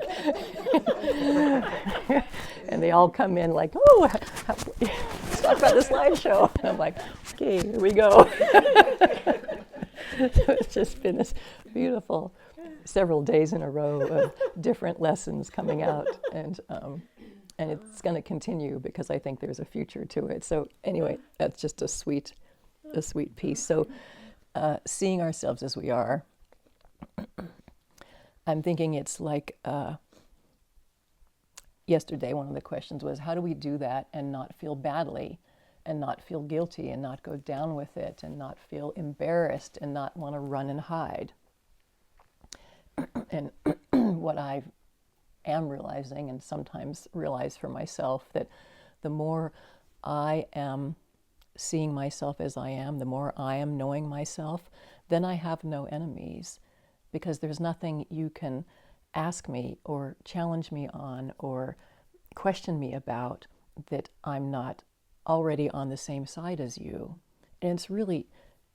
[SPEAKER 3] and they all come in like, oh, let's talk about the slideshow. And I'm like, okay, here we go. So it's just been this beautiful several days in a row of different lessons coming out, and it's going to continue because I think there's a future to it. So anyway, that's just a sweet piece. So seeing ourselves as we are, I'm thinking it's like yesterday one of the questions was, how do we do that and not feel badly and not feel guilty and not go down with it and not feel embarrassed and not want to run and hide? And what I am realizing, and sometimes realize for myself, that the more I am seeing myself as I am, the more I am knowing myself, then I have no enemies, because there's nothing you can ask me or challenge me on or question me about that I'm not already on the same side as you. And it's really,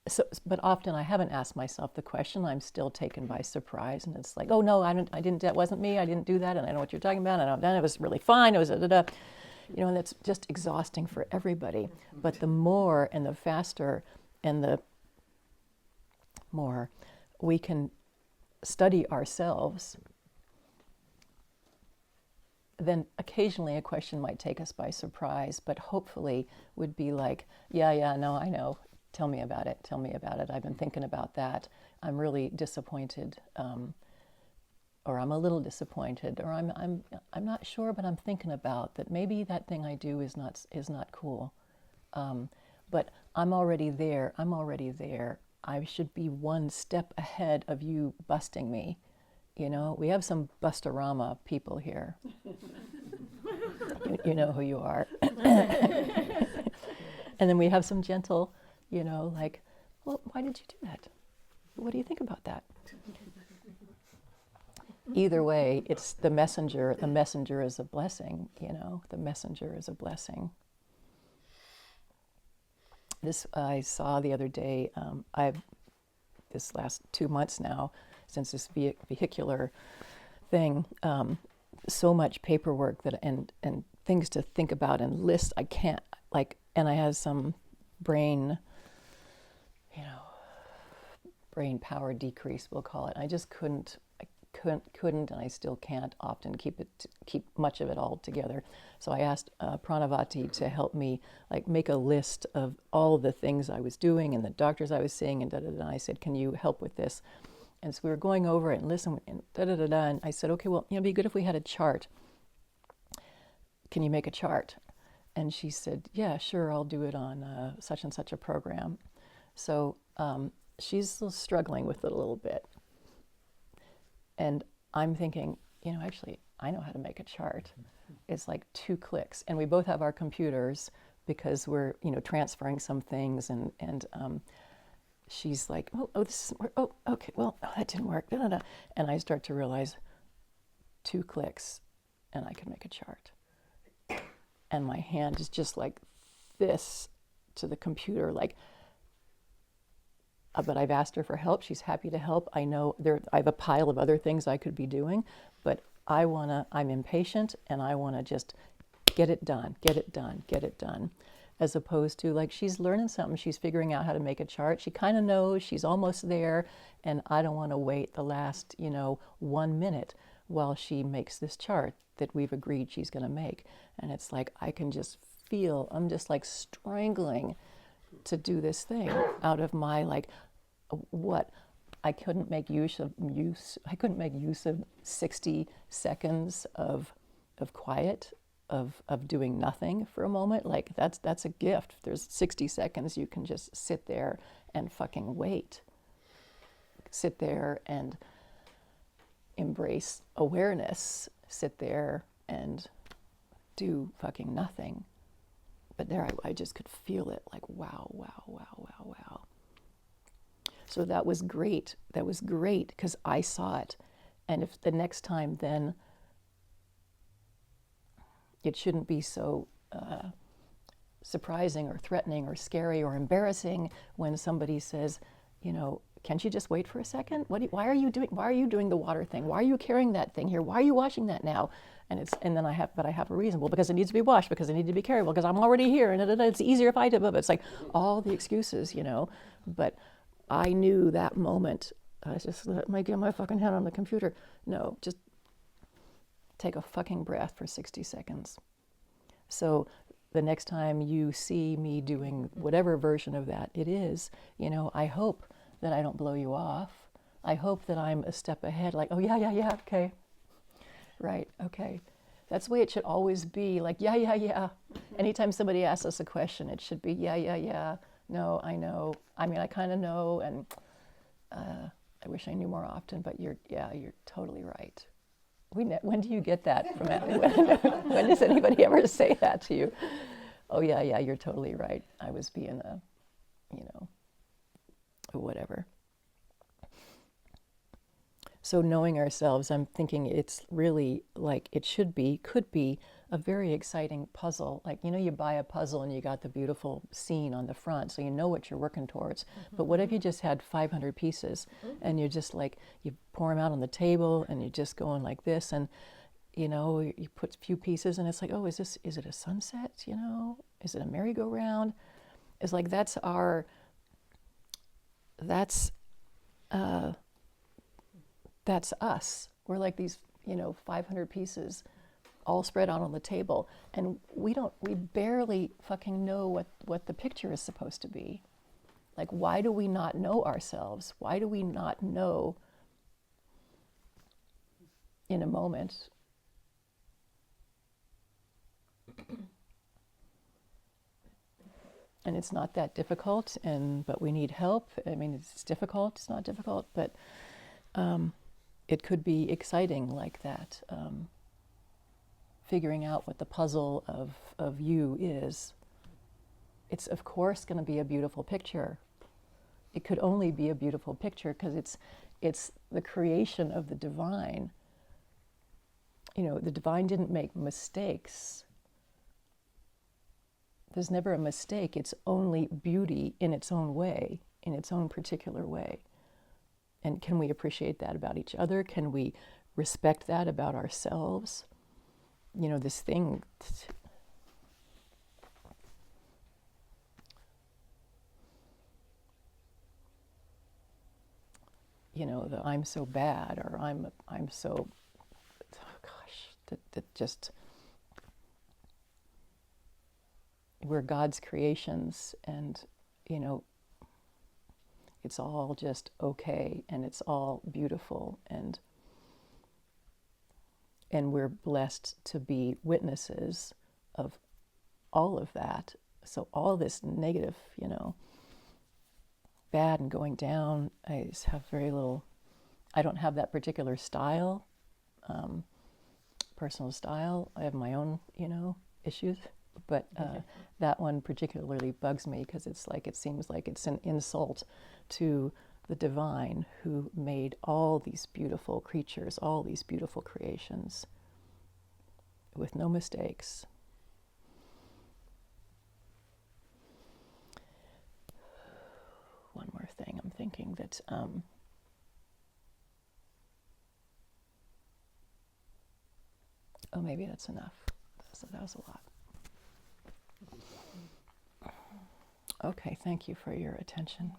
[SPEAKER 3] so, but often I haven't asked myself the question. I'm still taken by surprise, and it's like, oh no, I didn't, that wasn't me, I didn't do that, and I know what you're talking about, and it was really fine, it was and that's just exhausting for everybody. But the more and the faster and the more we can study ourselves, then occasionally a question might take us by surprise, but hopefully would be like, yeah, no, I know. Tell me about it. Tell me about it. I've been thinking about that. I'm really disappointed, or I'm a little disappointed, or I'm not sure, but I'm thinking about that. Maybe that thing I do is not cool. But I'm already there. I'm already there. I should be one step ahead of you busting me. You know, we have some Bustorama people here. You know who you are. And then we have some gentle, you know, like, well, why did you do that? What do you think about that? Either way, it's the messenger. The messenger is a blessing, you know. The messenger is a blessing. This I saw the other day. This last 2 months now, since this vehicular thing, so much paperwork that and things to think about and list. I can't like, and I had some brain, you know, brain power decrease, we'll call it. I just couldn't, and I still can't often keep much of it all together. So I asked Pranavati to help me like make a list of all the things I was doing and the doctors I was seeing and da-da-da. I said, can you help with this? And so we were going over it and listening and da-da-da-da. And I said, okay, well, you know, it'd be good if we had a chart. Can you make a chart? And she said, yeah, sure, I'll do it on such and such a program. So she's still struggling with it a little bit. And I'm thinking, you know, actually, I know how to make a chart. It's like 2 clicks. And we both have our computers because we're, you know, transferring some things. And she's like, this is, okay, well, that didn't work. Da, da, da. And I start to realize 2 clicks and I can make a chart. And my hand is just like this to the computer, like, but I've asked her for help. She's happy to help. I know I have a pile of other things I could be doing, but I'm impatient and I want to just get it done. As opposed to like, she's learning something. She's figuring out how to make a chart. She kind of knows she's almost there. And I don't want to wait the last, 1 minute while she makes this chart that we've agreed she's going to make. And it's like, I can just feel, I'm just like strangling to do this thing out of my like, what I couldn't make use of 60 seconds of quiet, of doing nothing for a moment. Like that's a gift. There's 60 seconds you can just sit there and fucking wait. Sit there and embrace awareness. Sit there and do fucking nothing. But there I just could feel it like, wow. So that was great. That was great because I saw it. And if the next time then, it shouldn't be so surprising or threatening or scary or embarrassing when somebody says, can't you just wait for a second? Why are you doing the water thing? Why are you carrying that thing here? Why are you washing that now? And then I have a reason. Well, because it needs to be washed, because it needs to be carried, well, because I'm already here, and it's easier if I do it. It's like all the excuses, But I knew that moment. I just let me get my fucking head on the computer. No, just take a fucking breath for 60 seconds. So the next time you see me doing whatever version of that it is, I hope that I don't blow you off. I hope that I'm a step ahead, like, oh, yeah, okay. Right, okay. That's the way it should always be, like, yeah. Anytime somebody asks us a question, it should be, yeah. No, I know. I mean, I kind of know, and I wish I knew more often, but you're totally right. When do you get that from when does anybody ever say that to you? Oh, yeah, you're totally right. I was being whatever. So knowing ourselves, I'm thinking it's really like it could be a very exciting puzzle. Like, you buy a puzzle and you got the beautiful scene on the front, so you know what you're working towards. Mm-hmm. But what if you just had 500 pieces and you're just like, you pour them out on the table and you're just going like this, and you put a few pieces and it's like, oh, is it a sunset? Is it a merry-go-round? It's like that's that's us. We're like these, 500 pieces all spread out on the table, and we barely fucking know what the picture is supposed to be. Like, why do we not know ourselves? Why do we not know in a moment? And it's not that difficult, but we need help. I mean, it's difficult, it's not difficult, but it could be exciting like that. Figuring out what the puzzle of you is. It's, of course, going to be a beautiful picture. It could only be a beautiful picture because it's the creation of the divine. The divine didn't make mistakes. There's never a mistake. It's only beauty in its own way, in its own particular way. And can we appreciate that about each other? Can we respect that about ourselves? This thing. The I'm so bad, or I'm so, oh gosh, that just, we're God's creations, and it's all just okay, and it's all beautiful, and we're blessed to be witnesses of all of that. So all this negative, bad and going down, I just have very little. I don't have that particular style, personal style. I have my own, issues, but that one particularly bugs me because it's like, it seems like it's an insult to the divine who made all these beautiful creatures, all these beautiful creations with no mistakes. One more thing I'm thinking that maybe that's enough. That was a lot. Okay, thank you for your attention.